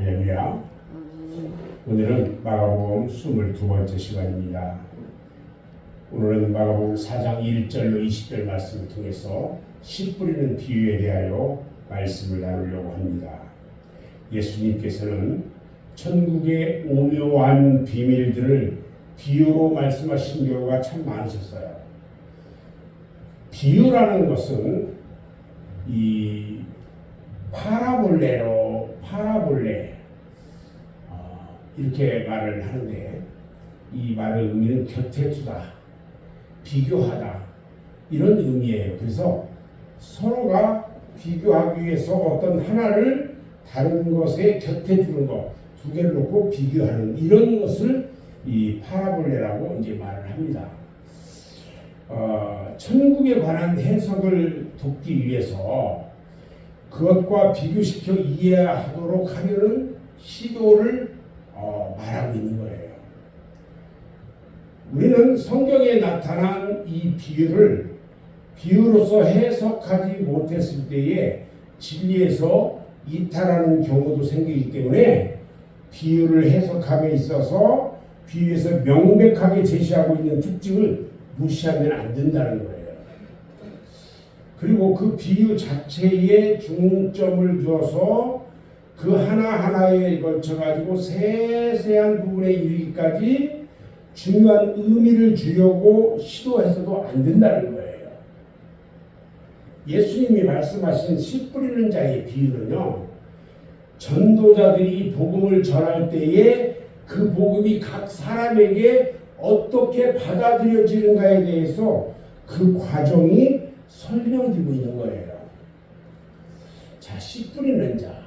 할렐루야. 오늘은 마가복음 22번째 시간입니다. 오늘은 마가복음 4장 1절로 20절 말씀을 통해서 씨 뿌리는 비유에 대하여 말씀을 나누려고 합니다. 예수님께서는 천국의 오묘한 비밀들을 비유로 말씀하신 경우가 참 많으셨어요. 비유라는 것은 이 파라볼레 이렇게 말을 하는데, 이 말의 의미는 곁에 두다, 비교하다, 이런 의미예요. 그래서 서로가 비교하기 위해서 어떤 하나를 다른 것에 곁에 두는 것, 두 개를 놓고 비교하는 이런 것을 이 파라볼레라고 이제 말을 합니다. 천국에 관한 해석을 돕기 위해서 그것과 비교시켜 이해하도록 하려는 시도를 말하고 있는 거예요. 우리는 성경에 나타난 이 비유를 비유로서 해석하지 못했을 때에 진리에서 이탈하는 경우도 생기기 때문에 비유를 해석함에 있어서 비유에서 명백하게 제시하고 있는 특징을 무시하면 안 된다는 거예요. 그리고 그 비유 자체에 중점을 두어서 그 하나하나에 걸쳐가지고 세세한 부분에 이르기까지 중요한 의미를 주려고 시도해서도 안 된다는 거예요. 예수님이 말씀하신 씨 뿌리는 자의 비유는요, 전도자들이 복음을 전할 때에 그 복음이 각 사람에게 어떻게 받아들여지는가에 대해서 그 과정이 설명되고 있는 거예요. 자, 씨 뿌리는 자,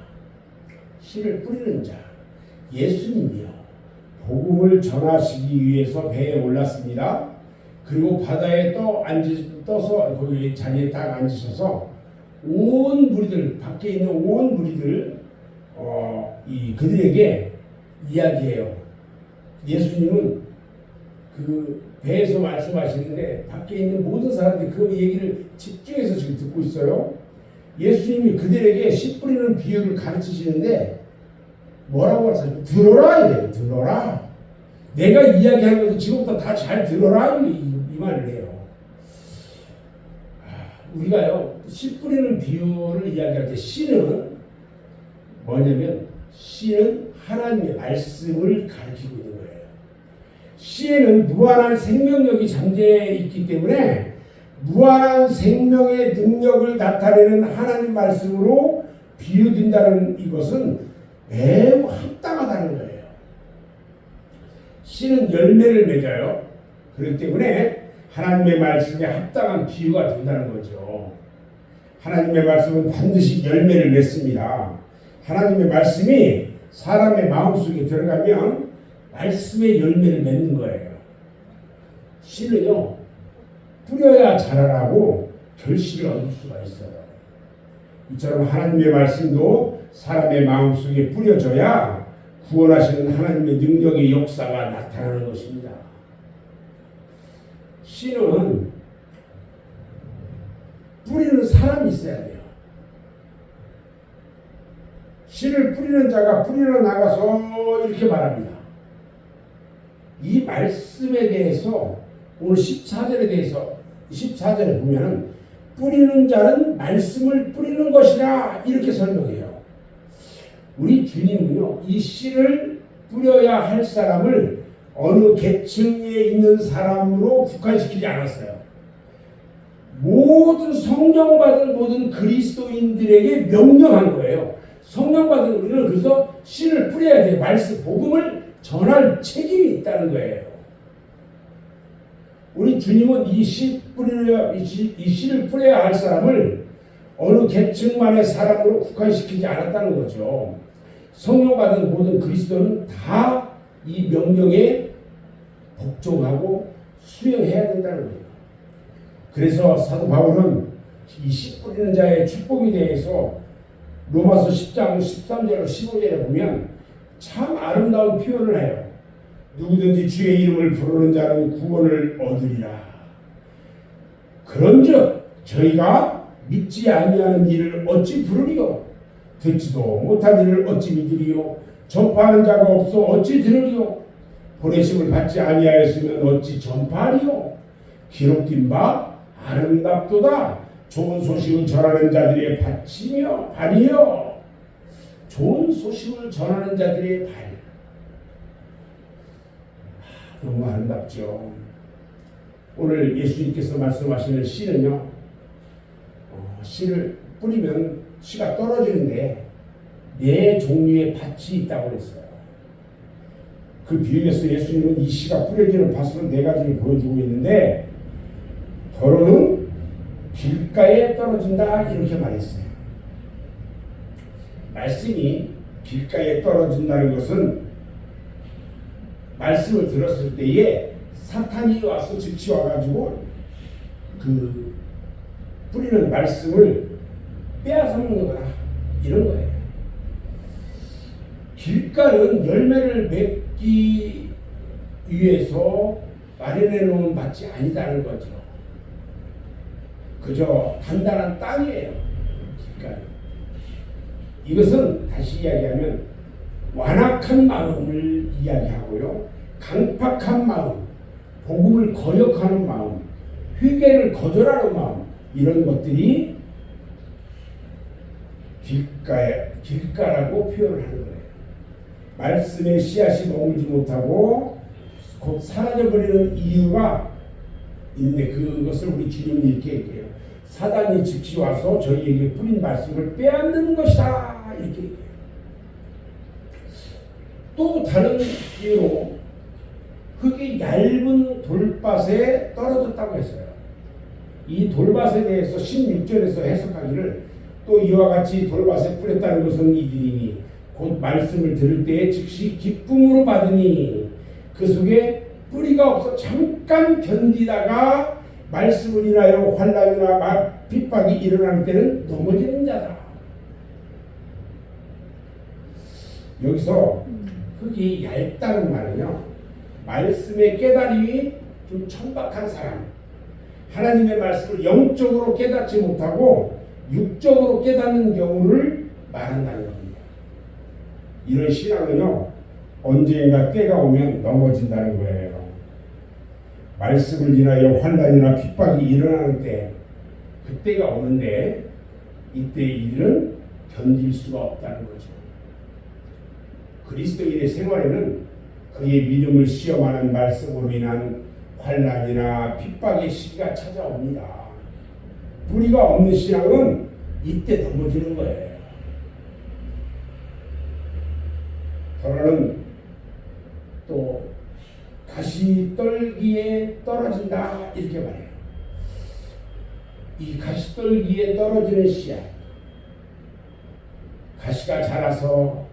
씨를 뿌리는 자, 예수님이요, 복음을 전하시기 위해서 배에 올랐습니다. 그리고 바다에 떠서 거기 자리에 딱 앉으셔서 온 무리들, 밖에 있는 온 무리들 그들에게 이야기해요. 예수님은 그 배에서 말씀하시는데 밖에 있는 모든 사람들이 그 얘기를 집중해서 지금 듣고 있어요. 예수님이 그들에게 씨 뿌리는 비유를 가르치시는데 뭐라고 하세요? 들어라 이래요. 들어라. 내가 이야기하는 것도 지금부터 다 잘 들어라 이 말을 해요. 우리가요, 씨 뿌리는 비유를 이야기할 때 씨는 뭐냐면, 씨는 하나님의 말씀을 가리키고 있는 거예요. 씨에는 무한한 생명력이 잠재해 있기 때문에 무한한 생명의 능력을 나타내는 하나님 말씀으로 비유된다는 이것은 매우 합당하다는 거예요. 씨는 열매를 맺어요. 그렇기 때문에 하나님의 말씀에 합당한 비유가 된다는 거죠. 하나님의 말씀은 반드시 열매를 맺습니다. 하나님의 말씀이 사람의 마음속에 들어가면 말씀의 열매를 맺는 거예요. 씨는요, 뿌려야 자라라고 결실을 얻을 수가 있어요. 이처럼 하나님의 말씀도 사람의 마음속에 뿌려져야 구원하시는 하나님의 능력의 역사가 나타나는 것입니다. 씨는 뿌리는 사람이 있어야 돼요. 씨를 뿌리는 자가 뿌리러 나가서 이렇게 말합니다. 이 말씀에 대해서 오늘 14절에 대해서 14절에 보면 뿌리는 자는 말씀을 뿌리는 것이라 이렇게 설명해요. 우리 주님은요, 이 씨를 뿌려야 할 사람을 어느 계층에 있는 사람으로 국한시키지 않았어요. 모든 성령받은 모든 그리스도인들에게 명령한 거예요. 성령받은 우리는 그래서 씨를 뿌려야 돼요. 말씀, 복음을 전할 책임이 있다는 거예요. 우리 주님은 이 씨를 뿌려야 할 사람을 어느 계층만의 사람으로 국한시키지 않았다는 거죠. 성령받은 모든 그리스도는 다 이 명령에 복종하고 수행해야 된다는 거예요. 그래서 사도 바울은 이 씨 뿌리는 자의 축복에 대해서 로마서 10장 13절로 15절에 보면 참 아름다운 표현을 해요. 누구든지 주의 이름을 부르는 자는 구원을 얻으리라. 그런즉 저희가 믿지 아니하는 일을 어찌 부르리요? 듣지도 못한 이를 어찌 믿으리요? 전파하는 자가 없어 어찌 들으리요? 보내심을 받지 아니하였으면 어찌 전파하리요? 기록된 바 아름답도다. 좋은 소식을 전하는 자들의 발이요. 좋은 소식을 전하는 자들의 발. 너무 아름답죠. 오늘 예수님께서 말씀하시는 씨는요, 씨를 뿌리면 씨가 떨어지는데 네 종류의 밭이 있다고 그랬어요. 그 비유에서 예수님은 이 씨가 뿌려지는 밭으로 네 가지를 보여주고 있는데, 더러는 길가에 떨어진다 이렇게 말했어요. 말씀이 길가에 떨어진다는 것은 말씀을 들었을 때에 사탄이 와서 즉시와가지고 그 뿌리는 말씀을 빼앗아 먹는 거다 이런 거예요. 길가는 열매를 맺기 위해서 마련해 놓은 밭이 아니다는 거죠. 그저 단단한 땅이에요. 길가는. 이것은 다시 이야기하면 완악한 마음을 이야기하고요, 강팍한 마음, 복음을 거역하는 마음, 회개를 거절하는 마음, 이런 것들이 길가라고 표현을 하는 거예요. 말씀의 씨앗이 머물지 못하고 곧 사라져버리는 이유가 있는데, 그것을 우리 주님이 이렇게 얘기해요. 사단이 즉시 와서 저희에게 뿌린 말씀을 빼앗는 것이다 이렇게 얘기해요. 또 다른 이유로 흙이 얇은 돌밭에 떨어졌다고 했어요. 이 돌밭에 대해서 16절에서 해석하기를, 또 이와 같이 돌밭에 뿌렸다는 것은 이들이니 곧 말씀을 들을 때에 즉시 기쁨으로 받으니 그 속에 뿌리가 없어 잠깐 견디다가 말씀을 인하여 환난이나 핍박이 일어날 때는 넘어지는 자다. 여기서 흙이 얇다는 말은요, 말씀의 깨달음이 좀 천박한 사람, 하나님의 말씀을 영적으로 깨닫지 못하고 육적으로 깨닫는 경우를 말한다는 겁니다. 이런 신앙은요, 언젠가 때가 오면 넘어진다는 거예요. 말씀을 인하여 환난이나 핍박이 일어나는 때, 그때가 오는데 이때 이들은 견딜 수가 없다는 거죠. 그리스도인의 생활에는 그의 믿음을 시험하는 말씀으로 인한 환난이나 핍박의 시기가 찾아옵니다. 뿌리가 없는 신앙은 이때 넘어지는 거예요. 더러는 또 가시떨기에 떨어진다 이렇게 말해요. 이 가시떨기에 떨어지는 씨앗, 가시가 자라서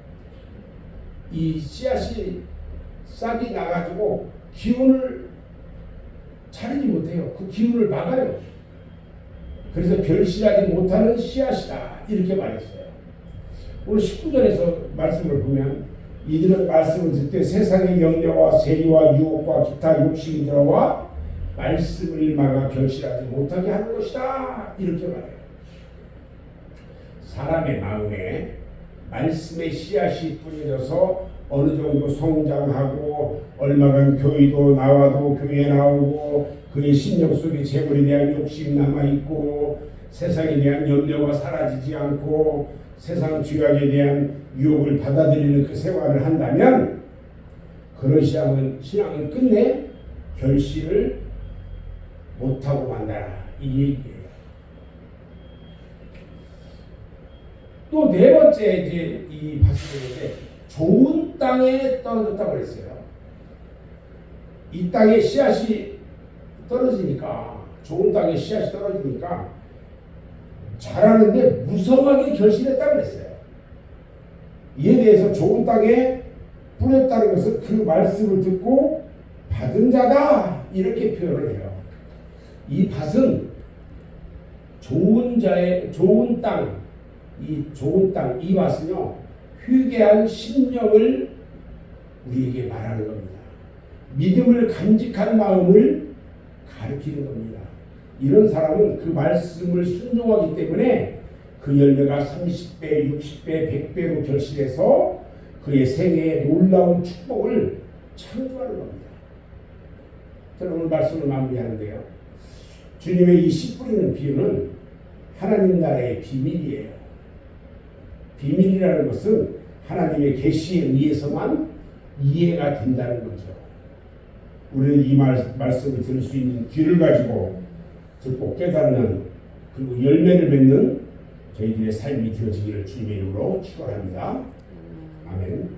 이 씨앗이 싹이 나가지고 기운을 차리지 못해요. 그 기운을 막아요. 그래서 결실하지 못하는 씨앗이다 이렇게 말했어요. 오늘 19절에서 말씀을 보면, 이들은 말씀을 듣되 세상의 염려와 세리와 유혹과 기타 욕심이 들어와 말씀을 막아 결실하지 못하게 하는 것이다 이렇게 말해요. 사람의 마음에 말씀의 씨앗이 뿌려져서 어느 정도 성장하고 얼마간 교회도 나와도 교회에 나오고 그의 심령 속에 재물에 대한 욕심이 남아있고 세상에 대한 염려가 사라지지 않고 세상 죄악에 대한 유혹을 받아들이는 그 생활을 한다면, 그런 신앙은 끝내 결실을 못하고 만다라 이 얘기예요. 또 네 번째 이제 이 파스텔인데, 좋은 땅에 떨어졌다고 그랬어요. 이 땅에 씨앗이 떨어지니까, 좋은 땅에 씨앗이 떨어지니까 자라는데 무성하게 결실했다고 그랬어요. 이에 대해서 좋은 땅에 뿌렸다는 것은 그 말씀을 듣고 받은 자다 이렇게 표현을 해요. 이 밭은 좋은 땅, 이 밭은요, 회개한 심령을 우리에게 말하는 겁니다. 믿음을 간직한 마음을 가르치는 겁니다. 이런 사람은 그 말씀을 순종하기 때문에 그 열매가 30배, 60배, 100배로 결실해서 그의 생애에 놀라운 축복을 창조하는 겁니다. 저는 오늘 말씀을 마무리하는데요. 주님의 이 씨 뿌리는 비유는 하나님 나라의 비밀이에요. 비밀이라는 것은 하나님의 계시에 의해서만 이해가 된다는 거죠. 우리는 이 말씀을 들을 수 있는 귀를 가지고 듣고 깨닫는 그리고 열매를 맺는 저희들의 삶이 되어지기를 주님의 이름으로 축원합니다. 아멘.